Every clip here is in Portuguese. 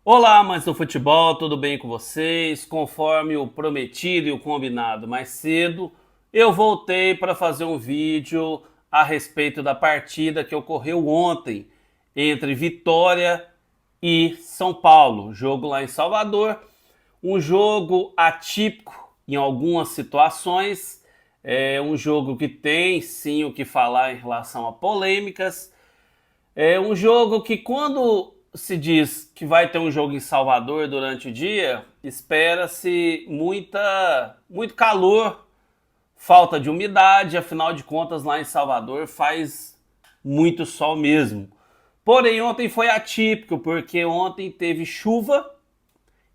Olá, amantes do futebol, tudo bem com vocês? Conforme o prometido e o combinado mais cedo, eu voltei para fazer um vídeo a respeito da partida que ocorreu ontem entre Vitória e São Paulo, jogo lá em Salvador, um jogo atípico em algumas situações, é um jogo que tem sim o que falar em relação a polêmicas, é um jogo que, quando se diz que vai ter um jogo em Salvador durante o dia, espera-se muito calor, falta de umidade, afinal de contas lá em Salvador faz muito sol mesmo. Porém, ontem foi atípico, porque ontem teve chuva,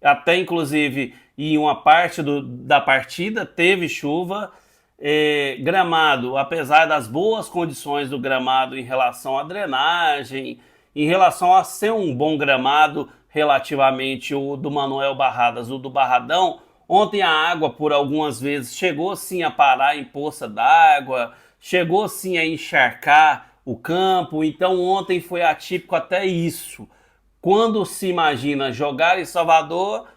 até inclusive em uma parte da partida teve chuva. Gramado, apesar das boas condições do gramado em relação à drenagem, em relação a ser um bom gramado relativamente o do Manuel Barradas, o do Barradão, ontem a água por algumas vezes chegou sim a parar em poça d'água, chegou sim a encharcar o campo, então ontem foi atípico até isso. Quando se imagina jogar em Salvador,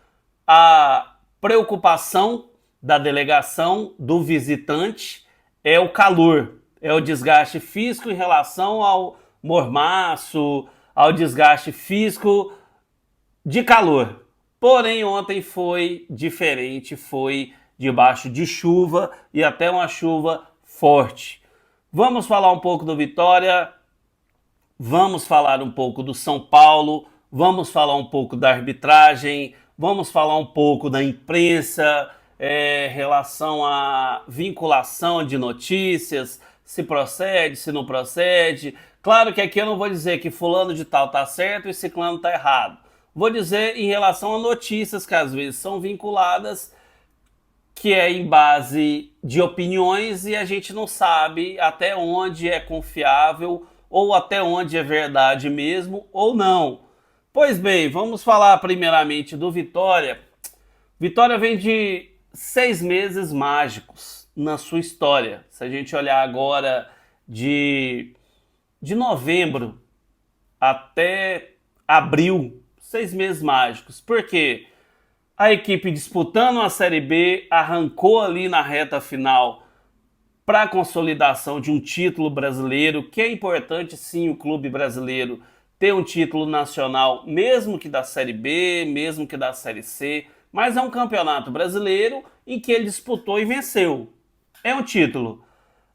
a preocupação da delegação, do visitante, é o calor, é o desgaste físico em relação ao mormaço, ao desgaste físico de calor. Porém, ontem foi diferente, foi debaixo de chuva e até uma chuva forte. Vamos falar um pouco do Vitória, vamos falar um pouco do São Paulo, vamos falar um pouco da arbitragem, vamos falar um pouco da imprensa, relação à vinculação de notícias, se procede, se não procede. Claro que aqui eu não vou dizer que fulano de tal tá certo e ciclano tá errado. Vou dizer em relação a notícias que às vezes são vinculadas, que é em base de opiniões e a gente não sabe até onde é confiável ou até onde é verdade mesmo ou não. Pois bem, vamos falar primeiramente do Vitória. Vitória vem de 6 meses mágicos na sua história. Se a gente olhar agora de novembro até abril, 6 meses mágicos. Por quê? A equipe disputando a Série B arrancou ali na reta final para a consolidação de um título brasileiro, que é importante sim o clube brasileiro ter um título nacional, mesmo que da Série B, mesmo que da Série C, mas é um campeonato brasileiro em que ele disputou e venceu. É um título.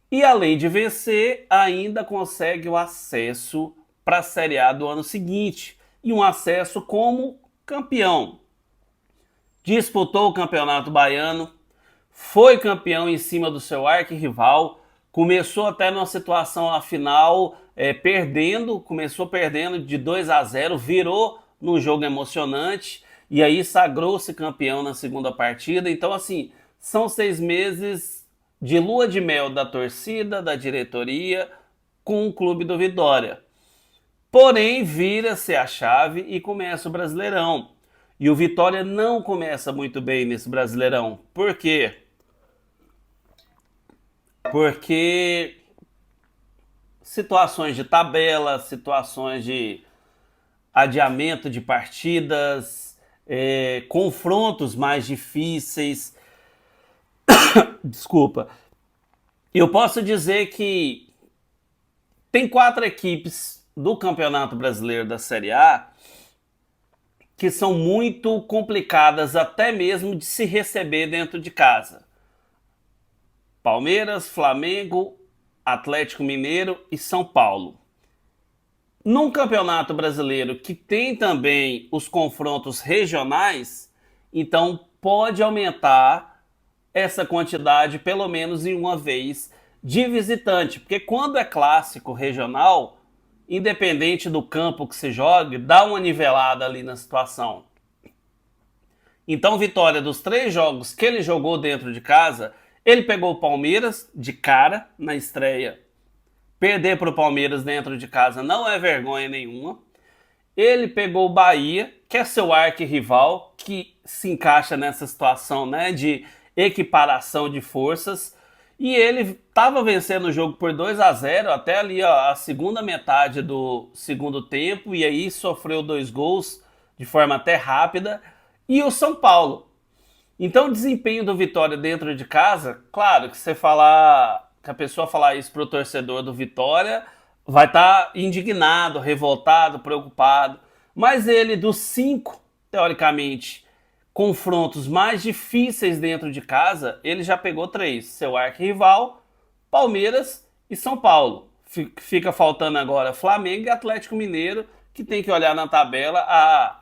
E além de vencer, ainda consegue o acesso para a Série A do ano seguinte, e um acesso como campeão. Disputou o Campeonato Baiano, foi campeão em cima do seu arquirrival, começou até numa situação a final perdendo, começou perdendo de 2-0, virou num jogo emocionante e aí sagrou-se campeão na segunda partida. Então, assim, são 6 meses de lua de mel da torcida, da diretoria, com o clube do Vitória. Porém, vira-se a chave e começa o Brasileirão. E o Vitória não começa muito bem nesse Brasileirão. Por quê? Porque situações de tabela, situações de adiamento de partidas, confrontos mais difíceis. Desculpa. Eu posso dizer que tem 4 equipes do Campeonato Brasileiro da Série A que são muito complicadas até mesmo de se receber dentro de casa. Palmeiras, Flamengo, Atlético Mineiro e São Paulo. Num campeonato brasileiro que tem também os confrontos regionais, então pode aumentar essa quantidade pelo menos em uma vez de visitante, porque quando é clássico regional, independente do campo que se jogue, dá uma nivelada ali na situação. Então, Vitória, dos 3 jogos que ele jogou dentro de casa, ele pegou o Palmeiras de cara na estreia. Perder para o Palmeiras dentro de casa não é vergonha nenhuma. Ele pegou o Bahia, que é seu arquirrival, que se encaixa nessa situação, né, de equiparação de forças. E ele estava vencendo o jogo por 2-0 até ali ó, a segunda metade do segundo tempo, e aí sofreu 2 gols de forma até rápida. E o São Paulo. Então o desempenho do Vitória dentro de casa, claro que você falar, que a pessoa falar isso pro torcedor do Vitória, vai estar indignado, revoltado, preocupado. Mas ele, dos 5, teoricamente, confrontos mais difíceis dentro de casa, ele já pegou 3. Seu arquirrival, Palmeiras e São Paulo. Fica faltando agora Flamengo e Atlético Mineiro, que tem que olhar na tabela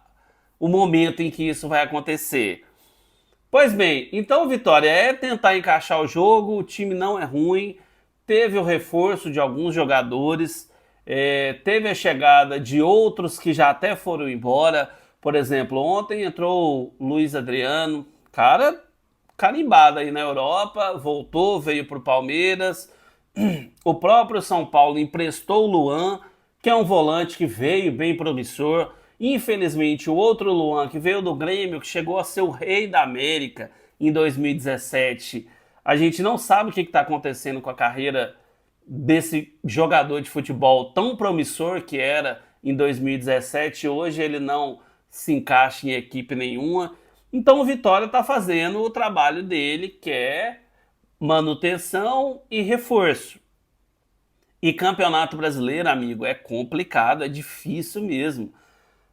o momento em que isso vai acontecer. Pois bem, então Vitória é tentar encaixar o jogo, o time não é ruim, teve o reforço de alguns jogadores, teve a chegada de outros que já até foram embora. Por exemplo, ontem entrou o Luiz Adriano, cara carimbado aí na Europa, voltou, veio para o Palmeiras. O próprio São Paulo emprestou o Luan, que é um volante que veio bem promissor. Infelizmente, o outro Luan, que veio do Grêmio, que chegou a ser o rei da América em 2017, a gente não sabe o que está acontecendo com a carreira desse jogador de futebol tão promissor que era em 2017. Hoje ele não se encaixa em equipe nenhuma. Então o Vitória está fazendo o trabalho dele, que é manutenção e reforço. E campeonato brasileiro, amigo, é complicado, é difícil mesmo.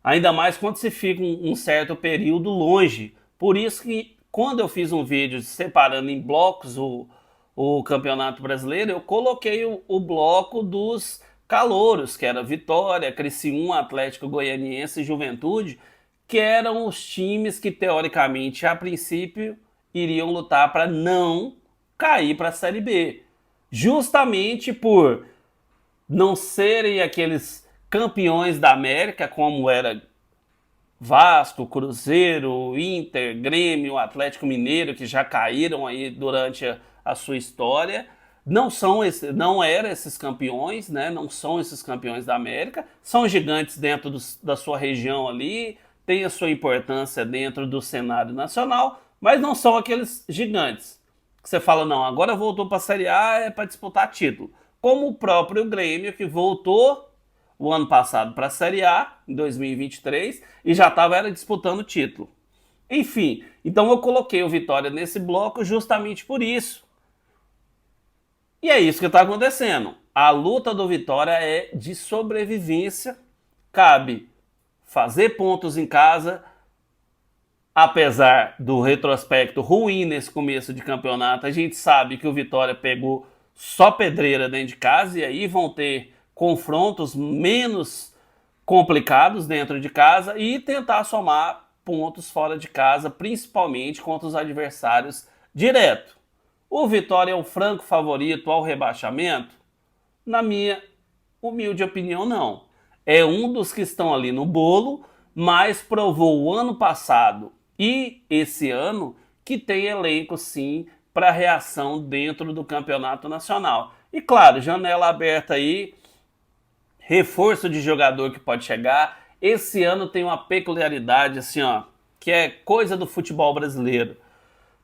Ainda mais quando se fica um certo período longe. Por isso que quando eu fiz um vídeo separando em blocos o Campeonato Brasileiro, eu coloquei o bloco dos calouros, que era Vitória, Criciúma, Atlético Goianiense e Juventude, que eram os times que teoricamente, a princípio, iriam lutar para não cair para a Série B. Justamente por não serem aqueles campeões da América, como era Vasco, Cruzeiro, Inter, Grêmio, Atlético Mineiro, que já caíram aí durante a sua história. Não eram esses campeões, né? Não são esses campeões da América. São gigantes dentro da sua região ali, têm a sua importância dentro do cenário nacional, mas não são aqueles gigantes que você fala, não, agora voltou para a Série A é para disputar título. Como o próprio Grêmio, que voltou o ano passado para a Série A, em 2023, e já estava disputando o título. Enfim, então eu coloquei o Vitória nesse bloco justamente por isso. E é isso que está acontecendo. A luta do Vitória é de sobrevivência. Cabe fazer pontos em casa, apesar do retrospecto ruim nesse começo de campeonato. A gente sabe que o Vitória pegou só pedreira dentro de casa, e aí vão ter confrontos menos complicados dentro de casa e tentar somar pontos fora de casa, principalmente contra os adversários direto. O Vitória é o franco favorito ao rebaixamento? Na minha humilde opinião, não. É um dos que estão ali no bolo, mas provou o ano passado e esse ano que tem elenco sim para reação dentro do campeonato nacional. E claro, janela aberta aí, reforço de jogador que pode chegar. Esse ano tem uma peculiaridade assim, ó, que é coisa do futebol brasileiro.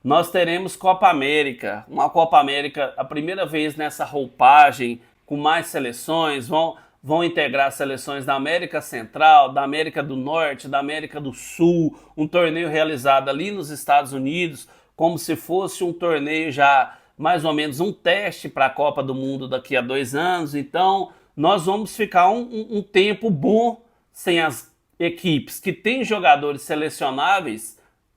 Nós teremos Copa América, uma Copa América a primeira vez nessa roupagem, com mais seleções, vão integrar seleções da América Central, da América do Norte, da América do Sul, um torneio realizado ali nos Estados Unidos, como se fosse um torneio já mais ou menos um teste para a Copa do Mundo daqui a 2 anos. Então nós vamos ficar um tempo bom sem as equipes que têm jogadores selecionáveis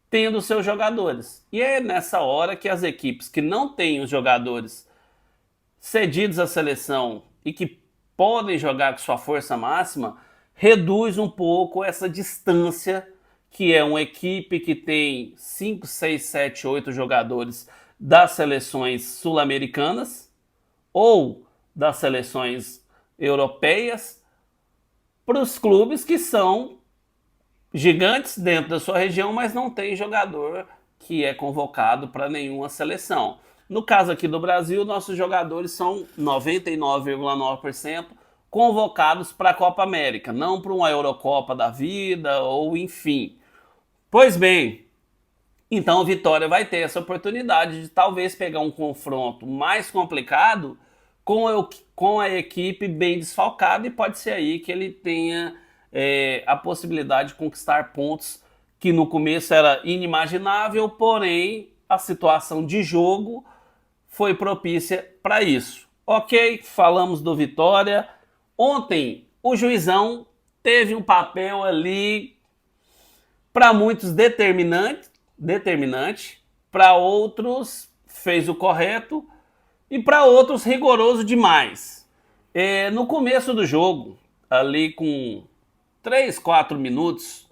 tendo seus jogadores. E é nessa hora que as equipes que não têm os jogadores cedidos à seleção e que podem jogar com sua força máxima, reduz um pouco essa distância que é uma equipe que tem 5, 6, 7, 8 jogadores das seleções sul-americanas ou das seleções europeias para os clubes que são gigantes dentro da sua região, mas não tem jogador que é convocado para nenhuma seleção. No caso aqui do Brasil, nossos jogadores são 99,9% convocados para a Copa América, não para uma Eurocopa da vida ou enfim. Pois bem, Então o Vitória vai ter essa oportunidade de talvez pegar um confronto mais complicado com a equipe bem desfalcada, e pode ser aí que ele tenha a possibilidade de conquistar pontos que no começo era inimaginável, porém a situação de jogo foi propícia para isso. Ok, falamos do Vitória. Ontem o Juizão teve um papel ali para muitos determinante, para outros fez o correto e para outros rigoroso demais. No começo do jogo, ali com 3, 4 minutos,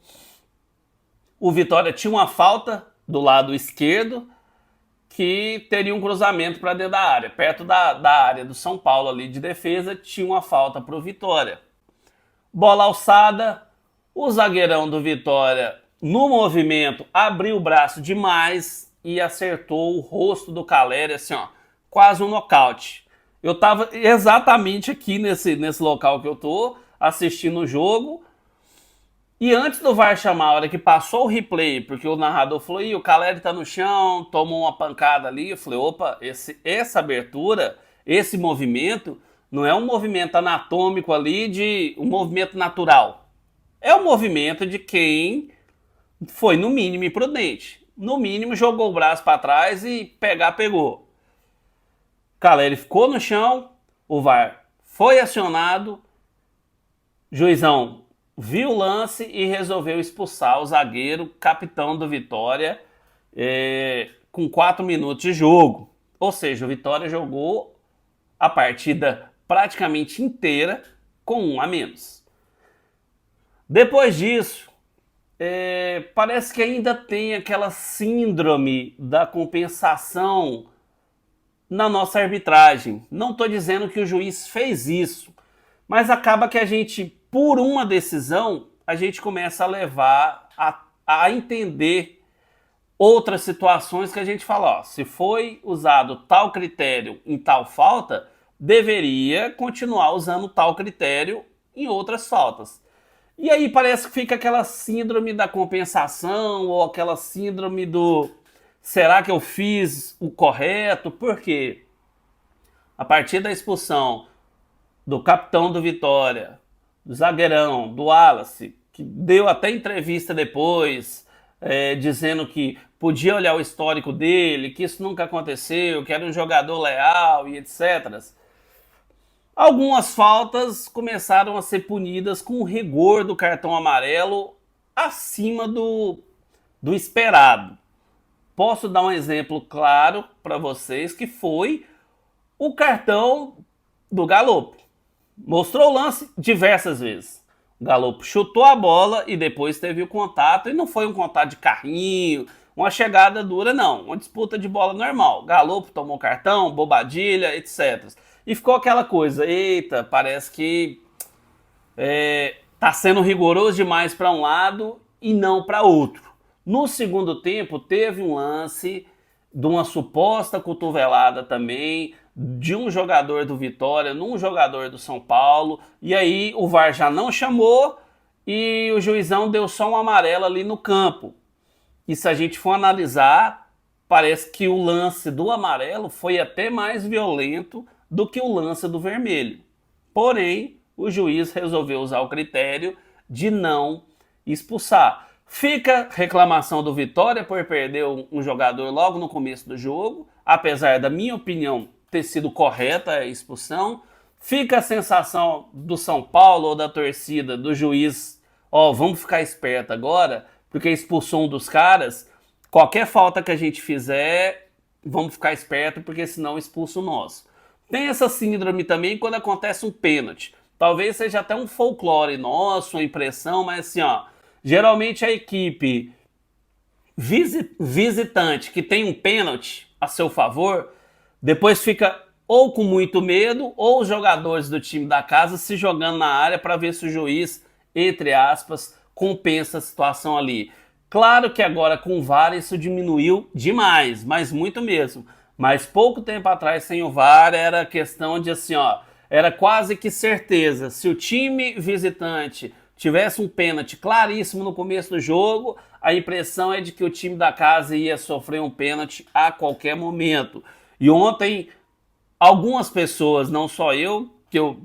o Vitória tinha uma falta do lado esquerdo que teria um cruzamento para dentro da área. Perto da área do São Paulo ali de defesa, tinha uma falta para o Vitória. Bola alçada, o zagueirão do Vitória, no movimento, abriu o braço demais e acertou o rosto do Calleri, assim, ó, quase um nocaute. Eu estava exatamente aqui nesse local que eu tô, assistindo o jogo, e antes do VAR chamar, a hora que passou o replay, porque o narrador falou, o Calleri tá no chão, tomou uma pancada ali, eu falei, opa, essa abertura, esse movimento, não é um movimento anatômico ali, de um movimento natural. É um movimento de quem foi, no mínimo, imprudente. No mínimo, jogou o braço para trás e pegou. Calleri ficou no chão, o VAR foi acionado, Juizão viu o lance e resolveu expulsar o zagueiro, capitão do Vitória, com 4 minutos de jogo. Ou seja, o Vitória jogou a partida praticamente inteira com 1 a menos. Depois disso, parece que ainda tem aquela síndrome da compensação na nossa arbitragem. Não estou dizendo que o juiz fez isso, mas acaba que a gente, por uma decisão, a gente começa a levar a entender outras situações que a gente fala, ó, se foi usado tal critério em tal falta, deveria continuar usando tal critério em outras faltas. E aí parece que fica aquela síndrome da compensação ou aquela síndrome do será que eu fiz o correto? Por quê? A partir da expulsão do capitão do Vitória, do zagueirão, do Wallace, que deu até entrevista depois, dizendo que podia olhar o histórico dele, que isso nunca aconteceu, que era um jogador leal e etc. Algumas faltas começaram a ser punidas com o rigor do cartão amarelo acima do esperado. Posso dar um exemplo claro para vocês, que foi o cartão do Galopo. Mostrou o lance diversas vezes. O Galopo chutou a bola e depois teve o contato, e não foi um contato de carrinho, uma chegada dura, não. Uma disputa de bola normal. Galopo tomou cartão, Bobadilha, etc. E ficou aquela coisa, eita, parece que tá sendo rigoroso demais para um lado e não para outro. No segundo tempo, teve um lance de uma suposta cotovelada também, de um jogador do Vitória num jogador do São Paulo, e aí o VAR já não chamou e o juizão deu só um amarelo ali no campo. E se a gente for analisar, parece que o lance do amarelo foi até mais violento do que o lance do vermelho. Porém, o juiz resolveu usar o critério de não expulsar. Fica reclamação do Vitória por perder um jogador logo no começo do jogo, apesar da minha opinião ter sido correta a expulsão. Fica a sensação do São Paulo ou da torcida, do juiz, vamos ficar esperto agora, porque expulsou um dos caras, qualquer falta que a gente fizer, vamos ficar esperto, porque senão expulsa o nosso. Tem essa síndrome também quando acontece um pênalti. Talvez seja até um folclore nosso, uma impressão, mas assim, geralmente a equipe visitante que tem um pênalti a seu favor, depois fica ou com muito medo, ou os jogadores do time da casa se jogando na área para ver se o juiz, entre aspas, compensa a situação ali. Claro que agora com o VAR isso diminuiu demais, mas muito mesmo. Mas pouco tempo atrás, sem o VAR, era questão de assim, era quase que certeza. Se o time visitante tivesse um pênalti claríssimo no começo do jogo, a impressão é de que o time da casa ia sofrer um pênalti a qualquer momento. E ontem, algumas pessoas, não só eu, que eu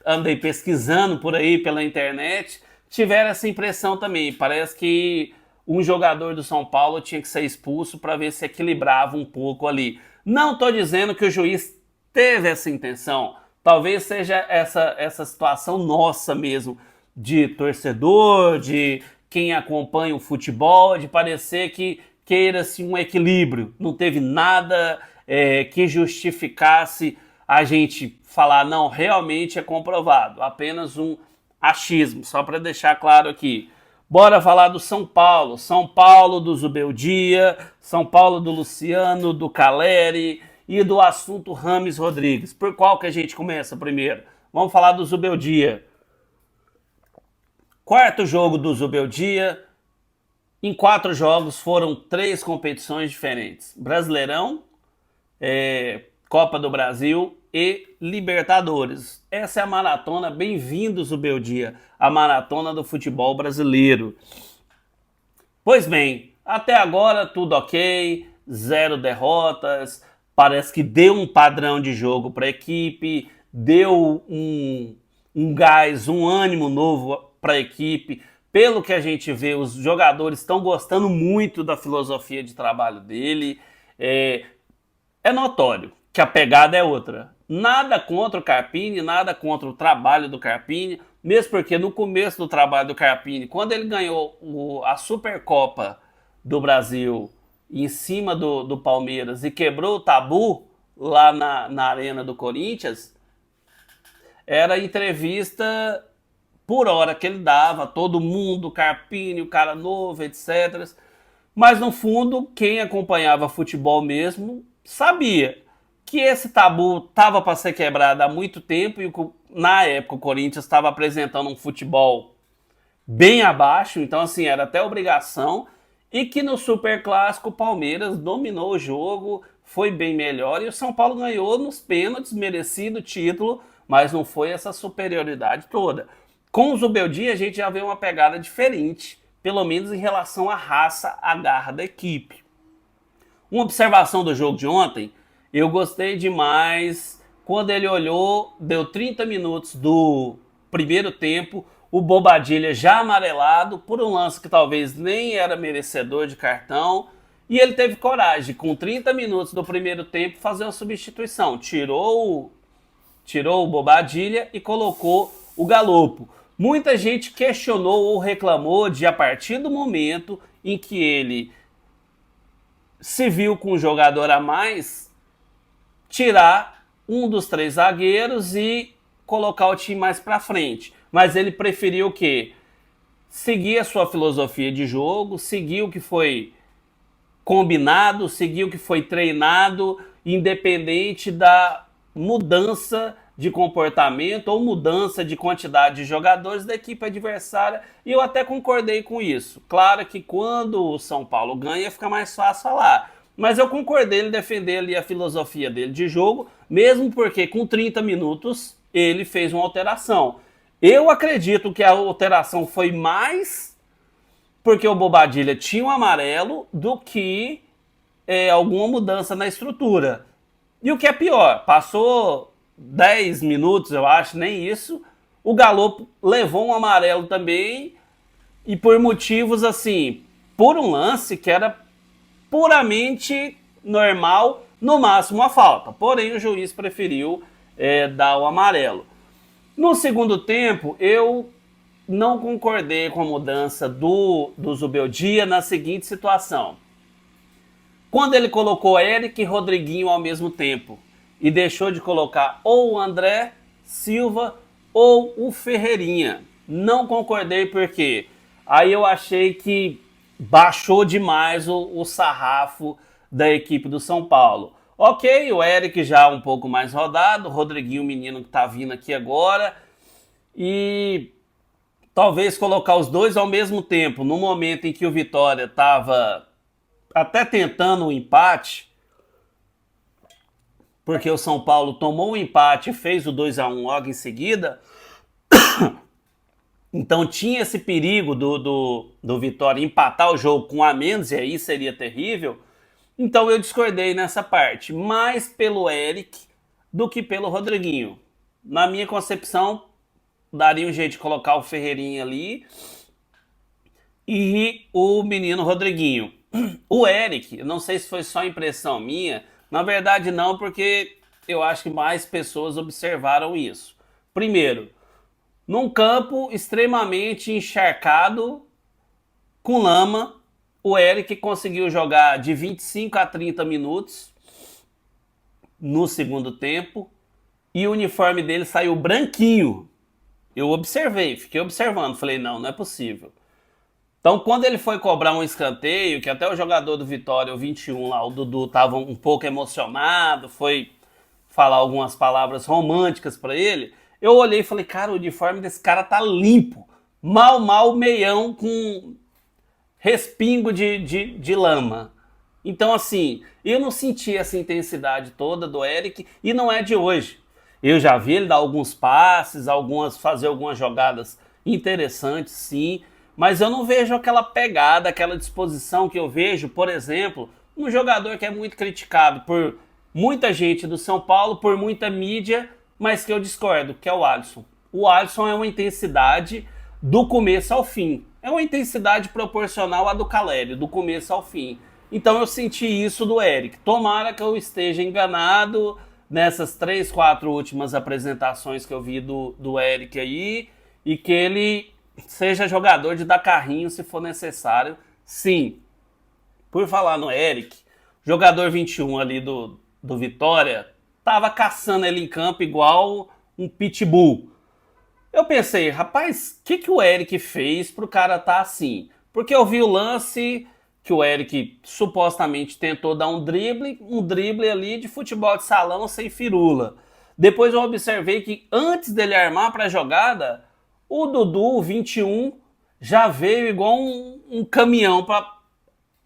andei pesquisando por aí pela internet, tiveram essa impressão também. Parece que um jogador do São Paulo tinha que ser expulso para ver se equilibrava um pouco ali. Não estou dizendo que o juiz teve essa intenção. Talvez seja essa situação nossa mesmo, de torcedor, de quem acompanha o futebol, de parecer que queira-se um equilíbrio. Não teve nada que justificasse a gente falar, não, realmente é comprovado. Apenas um achismo, só para deixar claro aqui. Bora falar do São Paulo. São Paulo do Zubeldia, São Paulo do Luciano, do Caleri e do assunto Rames Rodrigues. Por qual que a gente começa primeiro? Vamos falar do Zubeldia. Quarto jogo do Zubeldia. Em 4 jogos foram 3 competições diferentes. Brasileirão, Copa do Brasil e Libertadores. Essa é a maratona, bem-vindos Zubeldia, a maratona do futebol brasileiro. Pois bem, até agora tudo ok, 0 derrotas, parece que deu um padrão de jogo para a equipe, deu um gás, um ânimo novo para a equipe. Pelo que a gente vê, os jogadores estão gostando muito da filosofia de trabalho dele. É notório que a pegada é outra. Nada contra o Carpini, nada contra o trabalho do Carpini, mesmo porque no começo do trabalho do Carpini, quando ele ganhou a Supercopa do Brasil em cima do Palmeiras e quebrou o tabu lá na arena do Corinthians, era entrevista por hora que ele dava, todo mundo, Carpini, o cara novo, etc. Mas no fundo, quem acompanhava futebol mesmo sabia que esse tabu estava para ser quebrado há muito tempo e na época o Corinthians estava apresentando um futebol bem abaixo, então assim, era até obrigação, e que no Superclássico o Palmeiras dominou o jogo, foi bem melhor e o São Paulo ganhou nos pênaltis, merecido título, mas não foi essa superioridade toda. Com o Zubeldia a gente já vê uma pegada diferente, pelo menos em relação à raça, à garra da equipe. Uma observação do jogo de ontem, eu gostei demais quando ele olhou, deu 30 minutos do primeiro tempo, o Bobadilla já amarelado por um lance que talvez nem era merecedor de cartão, e ele teve coragem, com 30 minutos do primeiro tempo, fazer uma substituição. Tirou o Bobadilla e colocou o Galopo. Muita gente questionou ou reclamou de, a partir do momento em que ele se viu com um jogador a mais, tirar um dos 3 zagueiros e colocar o time mais para frente. Mas ele preferiu o quê? Seguir a sua filosofia de jogo, seguir o que foi combinado, seguir o que foi treinado, independente da mudança de comportamento ou mudança de quantidade de jogadores da equipe adversária, e eu até concordei com isso. Claro que quando o São Paulo ganha fica mais fácil falar, mas eu concordei em defender ali a filosofia dele de jogo, mesmo porque com 30 minutos ele fez uma alteração. Eu acredito que a alteração foi mais porque o Bobadilla tinha um amarelo do que alguma mudança na estrutura. E o que é pior, passou 10 minutos, eu acho, nem isso, o Galopo levou um amarelo também, e por motivos assim, por um lance que era puramente normal, no máximo uma falta. Porém, o juiz preferiu dar o amarelo. No segundo tempo, eu não concordei com a mudança do Zubeldia na seguinte situação. Quando ele colocou Eric e Rodriguinho ao mesmo tempo e deixou de colocar ou o André Silva ou o Ferreirinha. Não concordei porque aí eu achei que baixou demais o sarrafo da equipe do São Paulo. Ok, o Eric já um pouco mais rodado, o Rodriguinho, o menino que tá vindo aqui agora, e talvez colocar os dois ao mesmo tempo, no momento em que o Vitória estava até tentando um empate, porque o São Paulo tomou um empate e fez o 2-1 logo em seguida, Então tinha esse perigo do Vitória empatar o jogo com um a menos, e aí seria terrível. Então eu discordei nessa parte, mais pelo Eric do que pelo Rodriguinho. Na minha concepção, daria um jeito de colocar o Ferreirinha ali e o menino Rodriguinho. O Eric, eu não sei se foi só impressão minha, na verdade não, porque eu acho que mais pessoas observaram isso. Primeiro, num campo extremamente encharcado, com lama, o Eric conseguiu jogar de 25 a 30 minutos no segundo tempo e o uniforme dele saiu branquinho. Eu observei, fiquei observando, falei, não, não é possível. Então, quando ele foi cobrar um escanteio, que até o jogador do Vitória, o 21 lá, o Dudu, estava um pouco emocionado, foi falar algumas palavras românticas para ele, eu olhei e falei, cara, o uniforme desse cara tá limpo. Mal, mal, meião com respingo de lama. Então, assim, eu não senti essa intensidade toda do Eric e não é de hoje. Eu já vi ele dar alguns passes, fazer algumas jogadas interessantes, sim, mas eu não vejo aquela pegada, aquela disposição que eu vejo, por exemplo, um jogador que é muito criticado por muita gente do São Paulo, por muita mídia, mas que eu discordo, que é o Alisson. O Alisson é uma intensidade do começo ao fim. É uma intensidade proporcional à do Caleri, do começo ao fim. Então eu senti isso do Eric. Tomara que eu esteja enganado nessas 3, 4 últimas apresentações que eu vi do Eric aí e que ele seja jogador de dar carrinho se for necessário. Sim, por falar no Eric, jogador 21 ali do Vitória tava caçando ele em campo igual um pitbull. Eu pensei, rapaz, o que o Eric fez pro cara tá assim? Porque eu vi o lance que o Eric supostamente tentou dar um drible ali de futebol de salão sem firula. Depois eu observei que antes dele armar para a jogada, o Dudu, o 21, já veio igual um caminhão para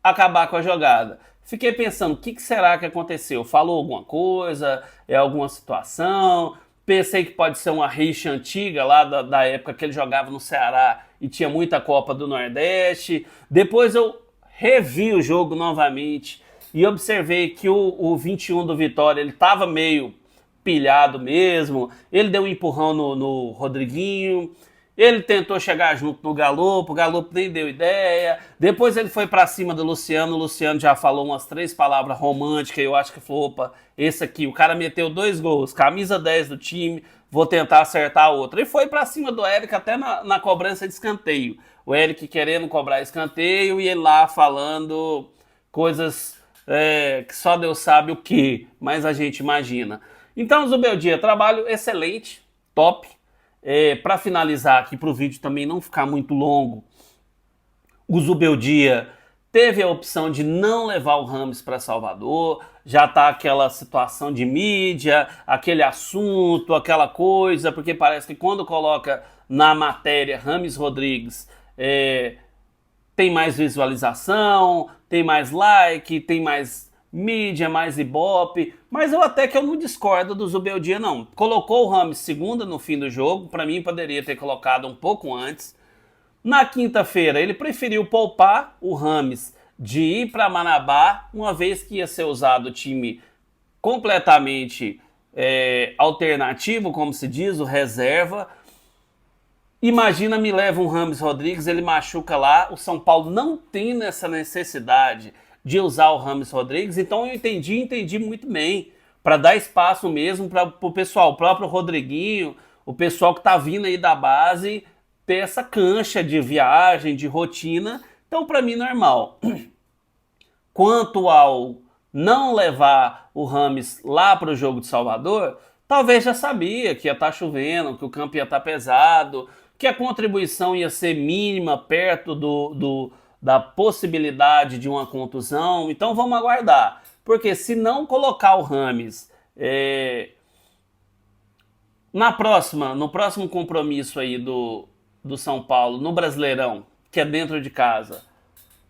acabar com a jogada. Fiquei pensando, o que será que aconteceu? Falou alguma coisa? É alguma situação? Pensei que pode ser uma rixa antiga lá da época que ele jogava no Ceará e tinha muita Copa do Nordeste. Depois eu revi o jogo novamente e observei que o 21 do Vitória ele estava meio pilhado mesmo. Ele deu um empurrão no Rodriguinho. Ele tentou chegar junto no Galopo, o Galopo nem deu ideia. Depois ele foi pra cima do Luciano, o Luciano já falou umas 3 palavras românticas, e eu acho que falou, opa, esse aqui, o cara meteu 2 gols, camisa 10 do time, vou tentar acertar outra. E foi pra cima do Eric até na cobrança de escanteio. O Eric querendo cobrar escanteio e ele lá falando coisas que só Deus sabe o que, mas a gente imagina. Então, Zubeldia, trabalho excelente, top. Para finalizar aqui para o vídeo também não ficar muito longo, o Zubeldia teve a opção de não levar o Rames para Salvador, já tá aquela situação de mídia, aquele assunto, aquela coisa, porque parece que quando coloca na matéria Rames Rodrigues tem mais visualização, tem mais like, tem mais mídia, mais ibope, mas eu não discordo do Zubeldia não. Colocou o Rames segunda no fim do jogo, para mim poderia ter colocado um pouco antes. Na quinta-feira ele preferiu poupar o Rames de ir para Marabá, uma vez que ia ser usado o time completamente alternativo, como se diz, o reserva. Imagina, me leva um Rames Rodrigues, ele machuca lá, o São Paulo não tem essa necessidade de usar o Rames Rodrigues, então eu entendi muito bem, para dar espaço mesmo para o pessoal, o próprio Rodriguinho, o pessoal que tá vindo aí da base, ter essa cancha de viagem, de rotina, então para mim normal. Quanto ao não levar o Rames lá para o jogo de Salvador, talvez já sabia que ia estar chovendo, que o campo ia estar pesado, que a contribuição ia ser mínima perto da possibilidade de uma contusão, então vamos aguardar, porque se não colocar o Rames no próximo compromisso aí do São Paulo, no Brasileirão, que é dentro de casa,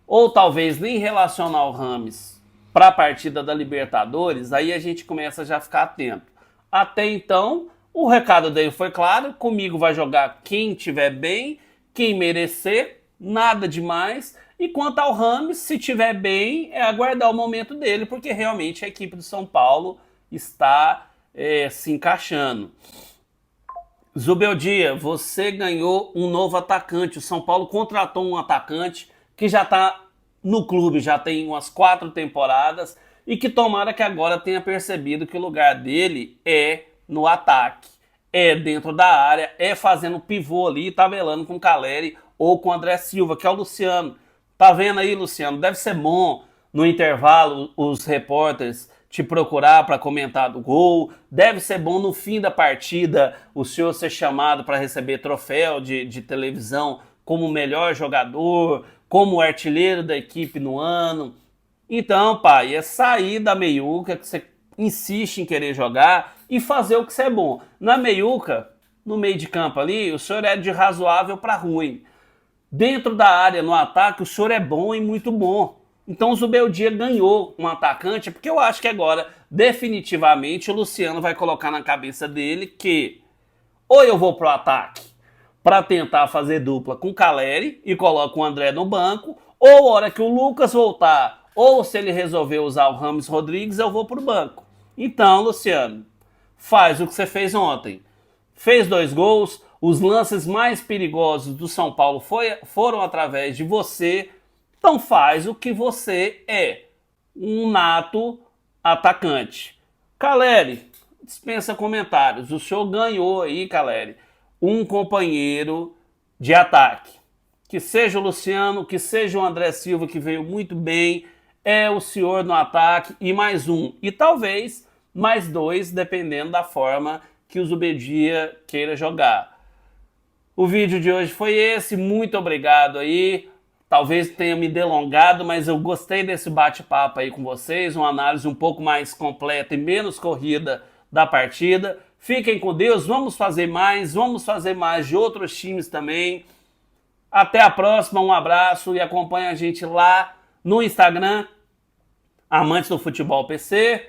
ou talvez nem relacionar o Rames para a partida da Libertadores, aí a gente começa já a ficar atento. Até então, o recado dele foi claro, comigo vai jogar quem estiver bem, quem merecer, nada demais. E quanto ao Rames, se tiver bem, é aguardar o momento dele, porque realmente a equipe do São Paulo está se encaixando. Zubeldia, você ganhou um novo atacante. O São Paulo contratou um atacante que já está no clube, já tem umas 4 temporadas, e que tomara que agora tenha percebido que o lugar dele é no ataque, é dentro da área, é fazendo pivô ali, tabelando com o Caleri ou com o André Silva, que é o Luciano. Tá vendo aí, Luciano? Deve ser bom no intervalo os repórteres te procurar para comentar do gol. Deve ser bom no fim da partida o senhor ser chamado para receber troféu de televisão como o melhor jogador, como artilheiro da equipe no ano. Então, pai, é sair da meiuca que você insiste em querer jogar e fazer o que você é bom. Na meiuca, no meio de campo ali, o senhor é de razoável para ruim. Dentro da área, no ataque, o senhor é bom e muito bom. Então o Zubeldia ganhou um atacante, porque eu acho que agora, definitivamente, o Luciano vai colocar na cabeça dele que ou eu vou pro ataque para tentar fazer dupla com o Caleri e coloco o André no banco, ou a hora que o Lucas voltar, ou se ele resolver usar o Rames Rodrigues, eu vou pro banco. Então, Luciano, faz o que você fez ontem. Fez 2 gols, os lances mais perigosos do São Paulo foram através de você, então faz o que você é, um nato atacante. Caleri, dispensa comentários, o senhor ganhou aí, Caleri, um companheiro de ataque. Que seja o Luciano, que seja o André Silva, que veio muito bem, é o senhor no ataque, e mais um, e talvez mais 2, dependendo da forma que o Zubeldia queira jogar. O vídeo de hoje foi esse, muito obrigado aí. Talvez tenha me delongado, mas eu gostei desse bate-papo aí com vocês, uma análise um pouco mais completa e menos corrida da partida. Fiquem com Deus, vamos fazer mais de outros times também. Até a próxima, um abraço e acompanhe a gente lá no Instagram, Amantes do Futebol PC,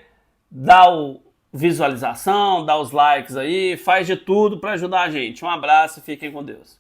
dá o visualização, dá os likes aí, faz de tudo para ajudar a gente. Um abraço e fiquem com Deus.